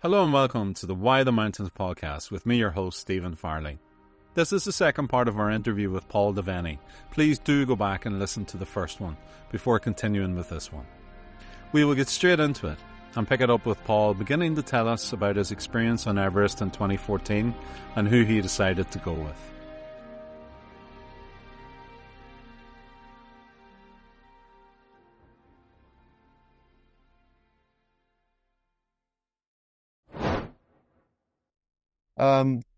Hello and welcome to the Why the Mountains podcast with me, your host, Stephen Farley. This is the second part of our interview with Paul Devaney. Please do go back and listen to the first one before continuing with this one. We will get straight into it and pick it up with Paul beginning to tell us about his experience on Everest in 2014 and who he decided to go with.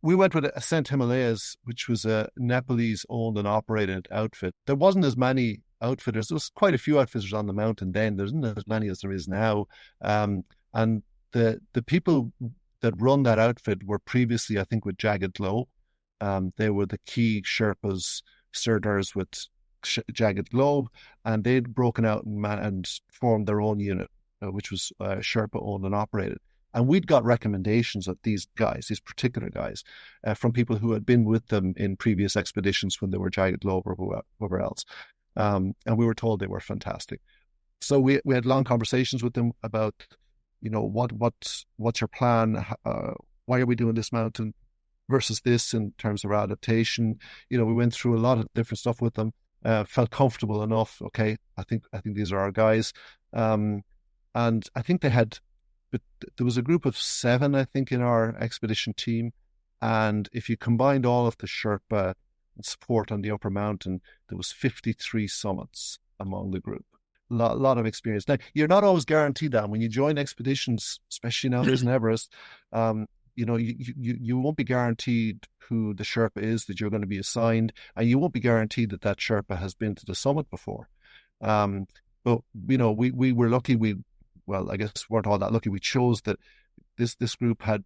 We went with Ascent Himalayas, which was a Nepalese owned and operated outfit. There wasn't as many outfitters. There was quite a few outfitters on the mountain then. There isn't as many as there is now. And the people that run that outfit were previously, I think, with Jagged Globe. They were the key Sherpas, Sirdars with Jagged Globe, and they'd broken out and formed their own unit, which was Sherpa owned and operated. And we'd got recommendations of these guys, these particular guys, from people who had been with them in previous expeditions when they were Jagged Globe or whoever else. And we were told they were fantastic. So we had long conversations with them about, you know, what's your plan? Why are we doing this mountain versus this in terms of our adaptation? You know, we went through a lot of different stuff with them. Felt comfortable enough. Okay, I think these are our guys. And I think they had. But there was a group of 7, I think, in our expedition team. And if you combined all of the Sherpa and support on the upper mountain, there was 53 summits among the group. A lot of experience. Now, you're not always guaranteed that. When you join expeditions, especially now there's an Everest, you know, you won't be guaranteed who the Sherpa is that you're going to be assigned, and you won't be guaranteed that Sherpa has been to the summit before. But, you know, we were lucky. Well, I guess weren't all that lucky. We chose that this group had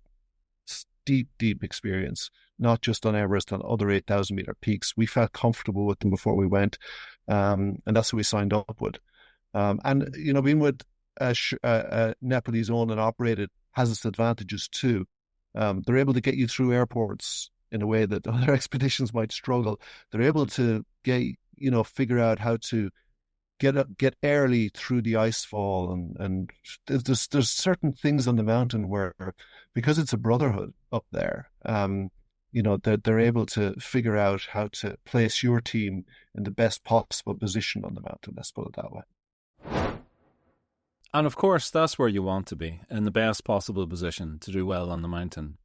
deep experience, not just on Everest, on other 8,000 meter peaks. We felt comfortable with them before we went, and that's who we signed up with. And, you know, being with Nepalese owned and operated has its advantages too. They're able to get you through airports in a way that other expeditions might struggle. They're able to figure out how to get early through the icefall, and there's certain things on the mountain where, because it's a brotherhood up there, you know, they're able to figure out how to place your team in the best possible position on the mountain. Let's put it that way. And of course, that's where you want to be, in the best possible position to do well on the mountain.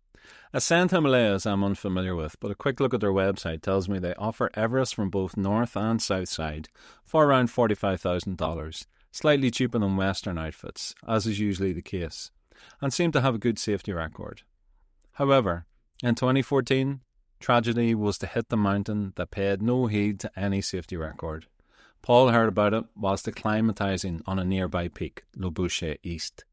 Ascent Himalayas I'm unfamiliar with, but a quick look at their website tells me they offer Everest from both north and south side for around $45,000, slightly cheaper than Western outfits, as is usually the case, and seem to have a good safety record. However, in 2014, tragedy was to hit the mountain that paid no heed to any safety record. Paul heard about it whilst acclimatising on a nearby peak, Lobushe East.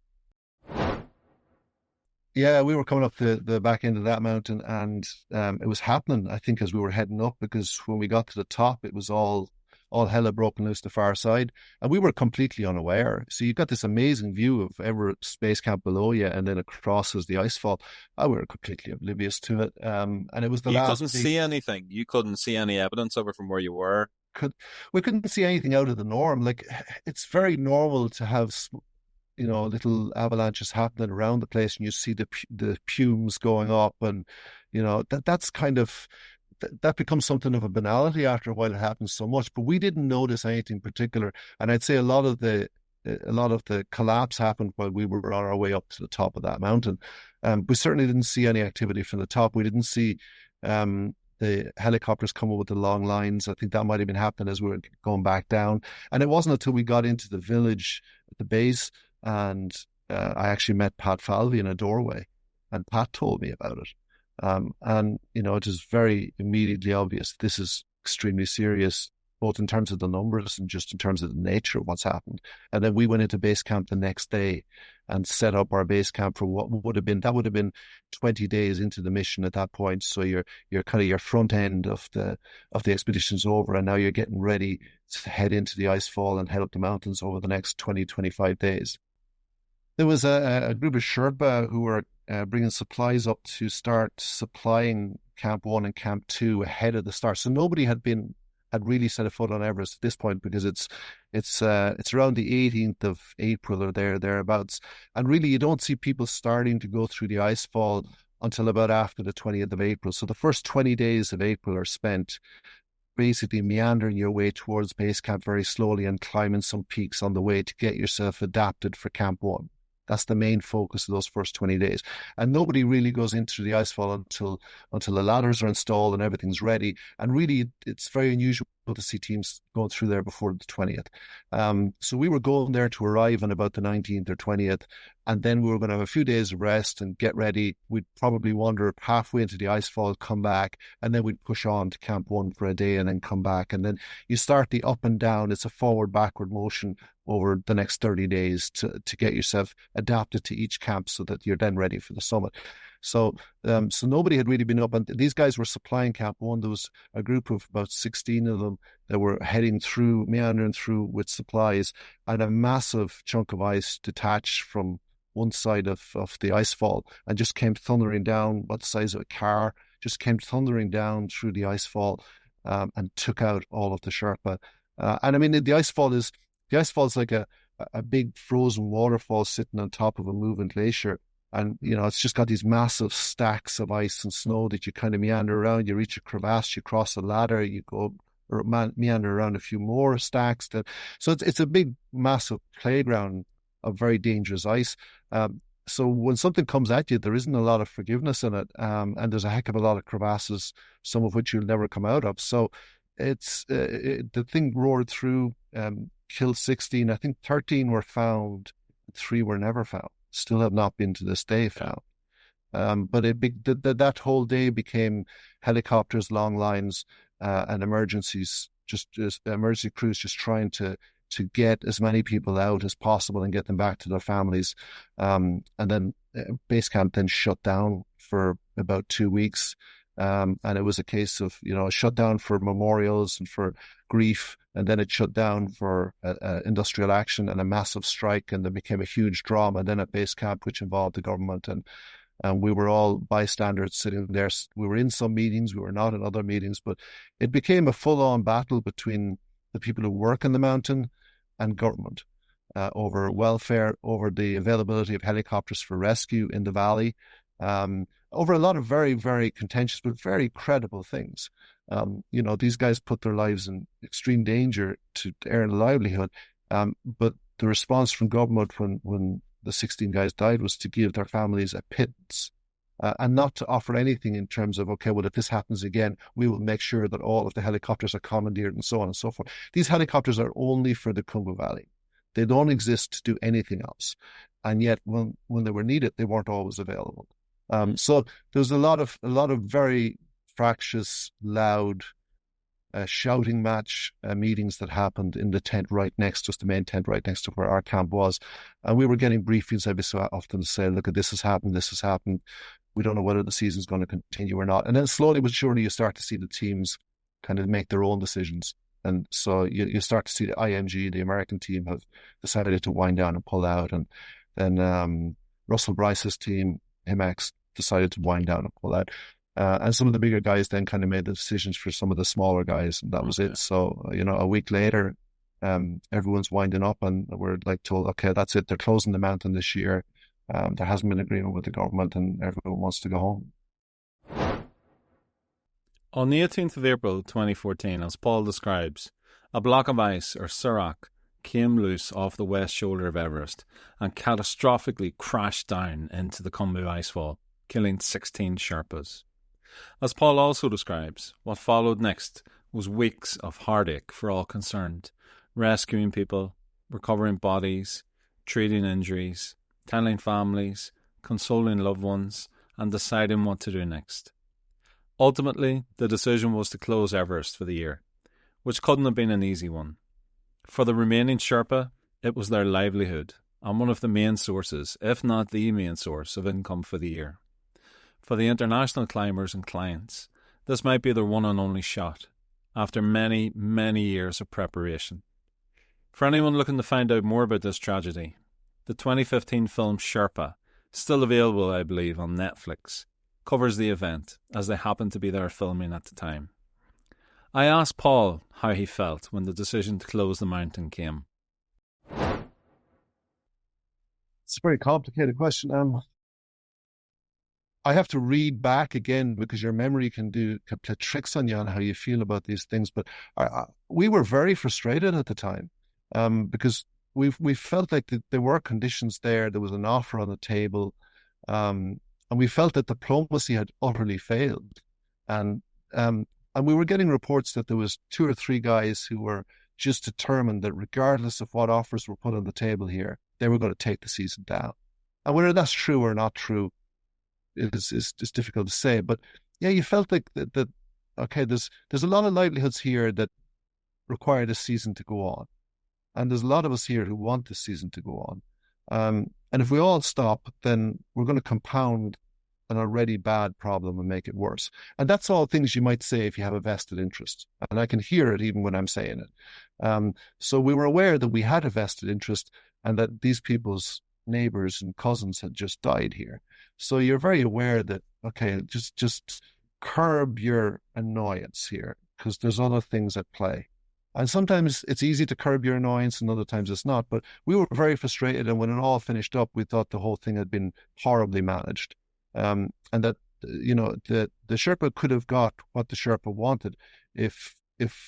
Yeah, we were coming up the back end of that mountain, and it was happening, I think, as we were heading up, because when we got to the top, it was all hell had broken loose the far side, and we were completely unaware. So you got this amazing view of Everest Base Camp below you, and then across is the icefall. We were completely oblivious to it, and it was the last. You couldn't see anything. You couldn't see any evidence of it from where you were. We couldn't see anything out of the norm. Like, it's very normal to have, you know, little avalanches happening around the place, and you see the pumes going up, and, you know, that's kind of, that becomes something of a banality after a while. It happens so much, but we didn't notice anything particular. And I'd say a lot of the collapse happened while we were on our way up to the top of that mountain. We certainly didn't see any activity from the top. We didn't see the helicopters coming with the long lines. I think that might have been happening as we were going back down. And it wasn't until we got into the village at the base, and I actually met Pat Falvey in a doorway, and Pat told me about it. And, you know, it is very immediately obvious this is extremely serious, both in terms of the numbers and just in terms of the nature of what's happened. And then we went into base camp the next day and set up our base camp for what would have been 20 days into the mission at that point. So your front end of the expedition's over, and now you're getting ready to head into the icefall and head up the mountains over the next 20-25 days. There was a group of Sherpa who were bringing supplies up to start supplying Camp 1 and Camp 2 ahead of the start. So nobody had been had really set a foot on Everest at this point, because it's around the 18th of April or thereabouts, and really you don't see people starting to go through the ice fall until about after the 20th of April. So the first 20 days of April are spent basically meandering your way towards base camp very slowly and climbing some peaks on the way to get yourself adapted for Camp 1. That's the main focus of those first 20 days. And nobody really goes into the icefall until the ladders are installed and everything's ready. And really, it's very unusual to see teams going through there before the 20th. So we were going there to arrive on about the 19th or 20th. And then we were going to have a few days of rest and get ready. We'd probably wander halfway into the icefall, come back, and then we'd push on to Camp 1 for a day and then come back. And then you start the up and down. It's a forward-backward motion over the next 30 days to get yourself adapted to each camp so that you're then ready for the summit. So nobody had really been up, and these guys were supplying Camp 1. There was a group of about 16 of them that were meandering through with supplies, and a massive chunk of ice detached from one side of the icefall and just came thundering down, about the size of a car, just came thundering down through the icefall and took out all of the Sherpa. And I mean, the icefall is like a big frozen waterfall sitting on top of a moving glacier. And, it's just got these massive stacks of ice and snow that you kind of meander around. You reach a crevasse, you cross a ladder, you go or meander around a few more stacks. So it's a big, massive playground of very dangerous ice. So when something comes at you, there isn't a lot of forgiveness in it. And there's a heck of a lot of crevasses, some of which you'll never come out of. So the thing roared through, killed 16. I think 13 were found, 3 were never found. Still have not been to this day found. But that whole day became helicopters, long lines, and emergencies, just emergency crews just trying to get as many people out as possible and get them back to their families. And then base camp then shut down for about 2 weeks. And it was a case of, a shutdown for memorials and for grief. And then it shut down for industrial action and a massive strike. And there became a huge drama then at base camp, which involved the government. And we were all bystanders sitting there. We were in some meetings, we were not in other meetings, but it became a full-on battle between the people who work in the mountain and government over welfare, over the availability of helicopters for rescue in the valley, over a lot of very, very contentious but very credible things. These guys put their lives in extreme danger to earn a livelihood, but the response from government when the 16 guys died was to give their families a pittance, and not to offer anything in terms of, okay, well, if this happens again, we will make sure that all of the helicopters are commandeered and so on and so forth. These helicopters are only for the Khumbu Valley. They don't exist to do anything else. And yet when they were needed, they weren't always available. So there's a lot of very fractious, loud, shouting match meetings that happened in the tent right next to us, the main tent right next to where our camp was. And we were getting briefings every so often to say, look, this has happened. We don't know whether the season's going to continue or not. And then slowly but surely you start to see the teams kind of make their own decisions. And so you start to see the IMG, the American team, have decided to wind down and pull out. And then Russell Bryce's team, HIMAX, decided to wind down and pull out. And some of the bigger guys then kind of made the decisions for some of the smaller guys, and that was it. So, a week later, everyone's winding up and we're like told, okay, that's it. They're closing the mountain this year. There hasn't been agreement with the government and everyone wants to go home. On the 18th of April 2014, as Paul describes, a block of ice, or serac, came loose off the west shoulder of Everest and catastrophically crashed down into the Khumbu Icefall, killing 16 Sherpas. As Paul also describes, what followed next was weeks of heartache for all concerned, rescuing people, recovering bodies, treating injuries, telling families, consoling loved ones, and deciding what to do next. Ultimately, the decision was to close Everest for the year, which couldn't have been an easy one. For the remaining Sherpa, it was their livelihood and one of the main sources, if not the main source, of income for the year. For the international climbers and clients, this might be their one and only shot, after many, many years of preparation. For anyone looking to find out more about this tragedy, the 2015 film Sherpa, still available I believe on Netflix, covers the event as they happened to be there filming at the time. I asked Paul how he felt when the decision to close the mountain came. It's a very complicated question. I have to read back again because your memory can play tricks on you on how you feel about these things. But we were very frustrated at the time, because we felt like there were conditions there. There was an offer on the table, and we felt that diplomacy had utterly failed, and and we were getting reports that there was two or three guys who were just determined that regardless of what offers were put on the table here, they were going to take the season down. And whether that's true or not true is difficult to say. But yeah, you felt like that okay, there's a lot of livelihoods here that require this season to go on. And there's a lot of us here who want this season to go on. And if we all stop, then we're going to compound an already bad problem and make it worse. And that's all things you might say if you have a vested interest. And I can hear it even when I'm saying it. So we were aware that we had a vested interest and that these people's neighbors and cousins had just died here. So you're very aware that, okay, just curb your annoyance here because there's other things at play. And sometimes it's easy to curb your annoyance and other times it's not. But we were very frustrated. And when it all finished up, we thought the whole thing had been horribly managed. And that, the Sherpa could have got what the Sherpa wanted if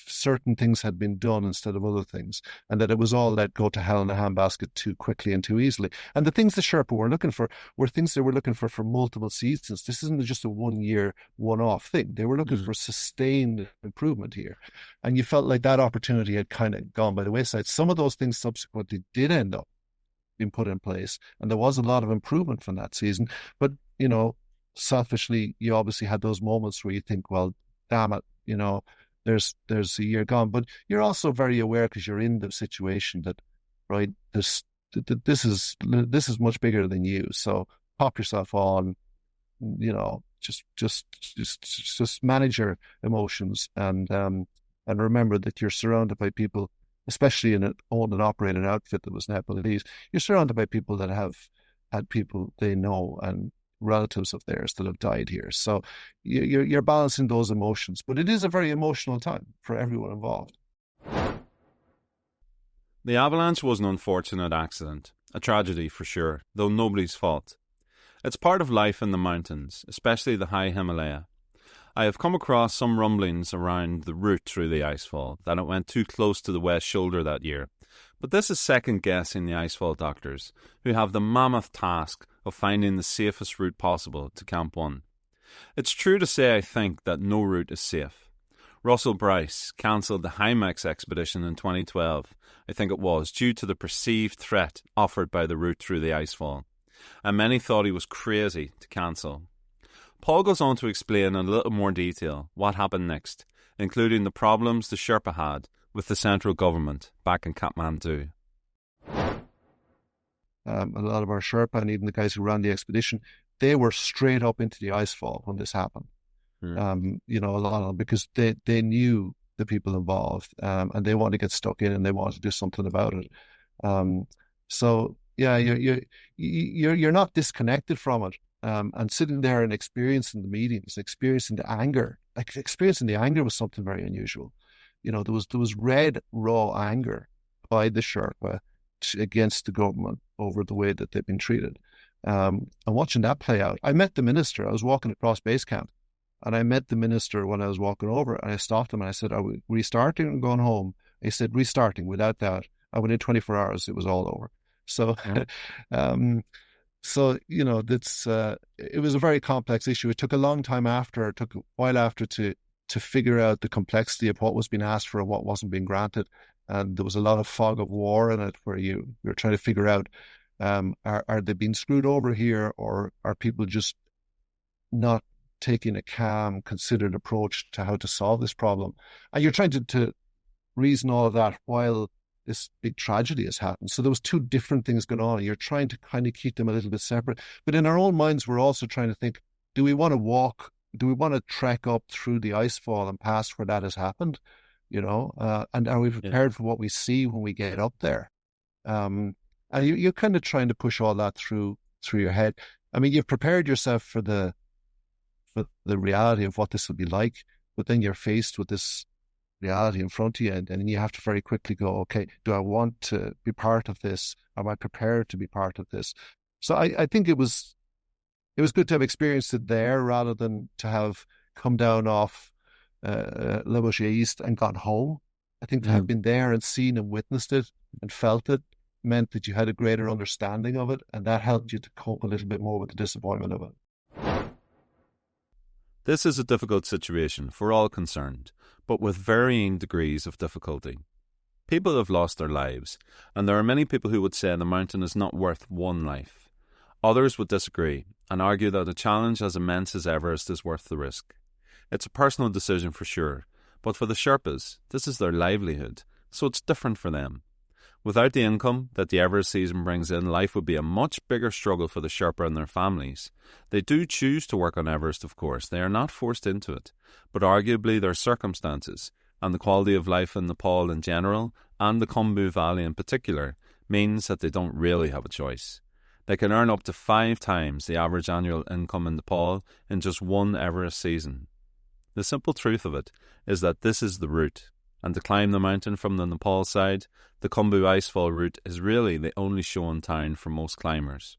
certain things had been done instead of other things, and that it was all let go to hell in a handbasket too quickly and too easily. And the things the Sherpa were looking for were things they were looking for multiple seasons. This isn't just a 1 year, one-off thing. They were looking for sustained improvement here. And you felt like that opportunity had kind of gone by the wayside. Some of those things subsequently did end up being put in place, and there was a lot of improvement from that season. But, selfishly, you obviously had those moments where you think, well, damn it, there's a year gone, but you're also very aware because you're in the situation that, right, this is much bigger than you. So pop yourself on, just manage your emotions and remember that you're surrounded by people, especially in an owned and operated outfit that was Nepalese. You're surrounded by people that have had people they know and relatives of theirs that have died here. So you're balancing those emotions, but it is a very emotional time for everyone involved. The avalanche was an unfortunate accident, a tragedy for sure, though nobody's fault. It's part of life in the mountains, especially the high Himalaya. I have come across some rumblings around the route through the icefall, that it went too close to the west shoulder that year. But this is second guessing the icefall doctors, who have the mammoth task of finding the safest route possible to Camp 1. It's true to say I think that no route is safe. Russell Bryce cancelled the Hymex expedition in 2012, I think it was, due to the perceived threat offered by the route through the icefall, and many thought he was crazy to cancel. Paul goes on to explain in a little more detail what happened next, including the problems the Sherpa had with the central government back in Kathmandu. A lot of our Sherpa and even the guys who ran the expedition, they were straight up into the icefall when this happened. A lot of them, because they knew the people involved, and they wanted to get stuck in and they wanted to do something about it. So yeah, you're not disconnected from it. And sitting there and experiencing the meetings, experiencing the anger, was something very unusual. There was red, raw anger by the Sherpa against the government over the way that they've been treated. And watching that play out, I met the minister. I was walking across base camp, and I met the minister when I was walking over, and I stopped him and I said, "Are we restarting and going home?" He said, "Restarting, without doubt." And within 24 hours, it was all over. So, it was a very complex issue. It took a long time after. It took a while after to figure out the complexity of what was being asked for and what wasn't being granted. And there was a lot of fog of war in it, where you're trying to figure out, are they being screwed over here, or are people just not taking a calm, considered approach to how to solve this problem? And you're trying to reason all of that while this big tragedy has happened. So there was two different things going on, and you're trying to kind of keep them a little bit separate. But in our own minds, we're also trying to think, do we want to trek up through the icefall and past where that has happened? And are we prepared for what we see when we get up there? And you're kind of trying to push all that through your head. I mean, you've prepared yourself for the reality of what this will be like, but then you're faced with this reality in front of you, and then you have to very quickly go, okay, do I want to be part of this? Am I prepared to be part of this? So I think it was good to have experienced it there rather than to have come down off Le Bourget East and gone home. I think to have been there and seen and witnessed it and felt it meant that you had a greater understanding of it, and that helped you to cope a little bit more with the disappointment of it. This is a difficult situation for all concerned, but with varying degrees of difficulty. People have lost their lives, and there are many people who would say the mountain is not worth one life. Others would disagree and argue that a challenge as immense as Everest is worth the risk. It's a personal decision for sure, but for the Sherpas, this is their livelihood, so it's different for them. Without the income that the Everest season brings in, life would be a much bigger struggle for the Sherpa and their families. They do choose to work on Everest, of course. They are not forced into it. But arguably their circumstances and the quality of life in Nepal in general, and the Khumbu Valley in particular, means that they don't really have a choice. They can earn up to 5 times the average annual income in Nepal in just one Everest season. The simple truth of it is that this is the route, and to climb the mountain from the Nepal side, the Khumbu Icefall route is really the only show in town for most climbers.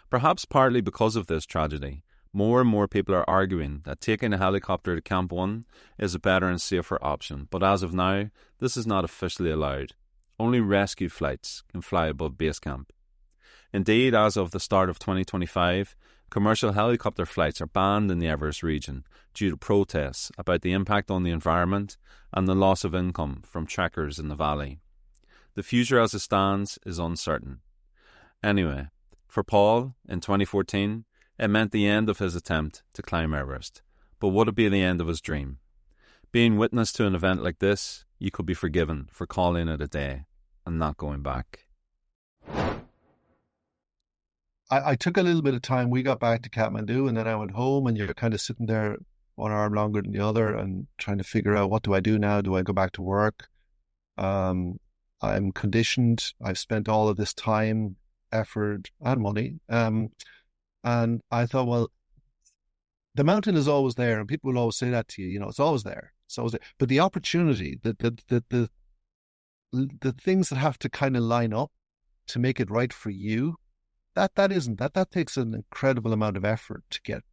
Perhaps partly because of this tragedy, more and more people are arguing that taking a helicopter to Camp 1 is a better and safer option, but as of now, this is not officially allowed. Only rescue flights can fly above base camp. Indeed, as of the start of 2025, commercial helicopter flights are banned in the Everest region due to protests about the impact on the environment and the loss of income from trekkers in the valley. The future as it stands is uncertain. Anyway, for Paul, in 2014, it meant the end of his attempt to climb Everest. But would it be the end of his dream? Being witness to an event like this, you could be forgiven for calling it a day and not going back. I took a little bit of time. We got back to Kathmandu and then I went home, and you're kind of sitting there one arm longer than the other and trying to figure out, what do I do now? Do I go back to work? I'm conditioned. I've spent all of this time, effort, and money. And I thought, well, the mountain is always there, and people will always say that to you. You know, it's always there. It's always there. But the opportunity, the things that have to kind of line up to make it right for you, that takes an incredible amount of effort to get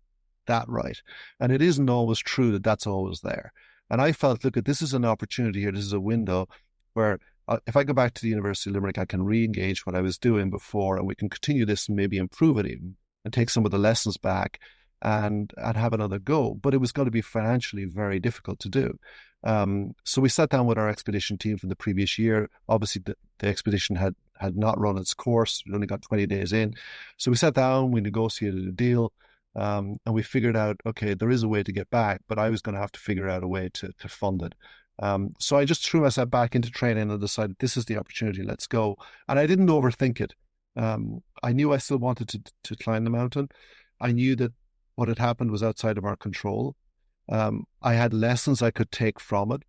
that right. And it isn't always true that that's always there. And I felt, look, this is an opportunity here. This is a window where if I go back to the University of Limerick, I can re-engage what I was doing before, and we can continue this and maybe improve it even and take some of the lessons back and have another go. But it was going to be financially very difficult to do. So we sat down with our expedition team from the previous year. Obviously, the expedition had not run its course. We only got 20 days in. So we sat down, we negotiated a deal, and we figured out, okay, there is a way to get back, but I was going to have to figure out a way to fund it. So I just threw myself back into training and decided this is the opportunity, let's go. And I didn't overthink it. I knew I still wanted to climb the mountain. I knew that what had happened was outside of our control. I had lessons I could take from it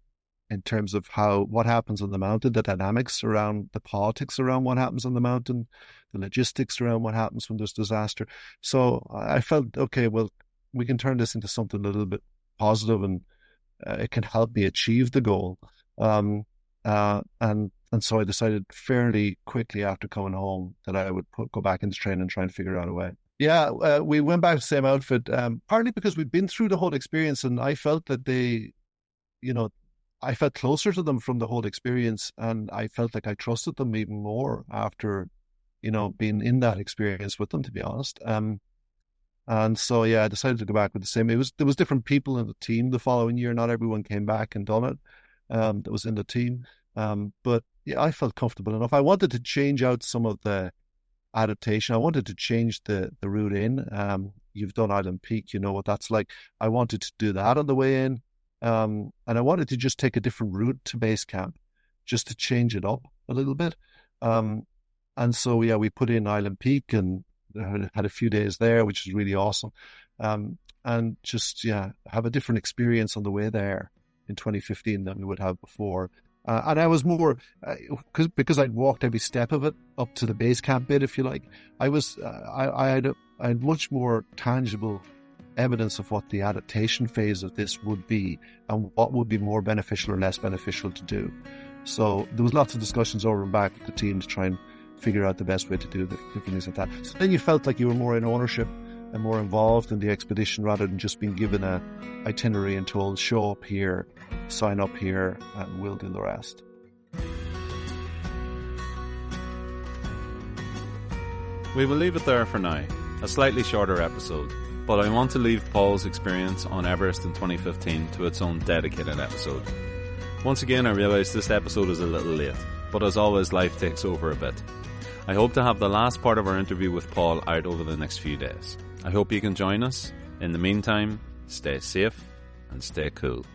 in terms of what happens on the mountain, the dynamics around the politics around what happens on the mountain, the logistics around what happens when there's disaster. So I felt, okay, well, we can turn this into something a little bit positive, and it can help me achieve the goal. And so I decided fairly quickly after coming home that I would go back into training and try and figure out a way. Yeah, we went back to the same outfit, partly because we'd been through the whole experience, and I felt that I felt closer to them from the whole experience, and I felt like I trusted them even more after, being in that experience with them, to be honest. And so, yeah, I decided to go back with the same. There was different people in the team the following year. Not everyone came back and done it. That was in the team. But yeah, I felt comfortable enough. I wanted to change out some of the adaptation. I wanted to change the route in. You've done Island Peak, you know what that's like. I wanted to do that on the way in. And I wanted to just take a different route to base camp, just to change it up a little bit. And so, yeah, we put in Island Peak and had a few days there, which is really awesome. And just, yeah, have a different experience on the way there in 2015 than we would have before. And I was more, because I'd walked every step of it up to the base camp bit, if you like, I had much more tangible evidence of what the adaptation phase of this would be and what would be more beneficial or less beneficial to do. So there was lots of discussions over and back with the team to try and figure out the best way to do the things like that. So then you felt like you were more in ownership and more involved in the expedition rather than just being given a itinerary and told, show up here, sign up here, and we'll do the rest. We will leave it there for now, a slightly shorter episode, but I want to leave Paul's experience on Everest in 2015 to its own dedicated episode. Once again, I realise this episode is a little late, but as always, life takes over a bit. I hope to have the last part of our interview with Paul out over the next few days. I hope you can join us. In the meantime, stay safe and stay cool.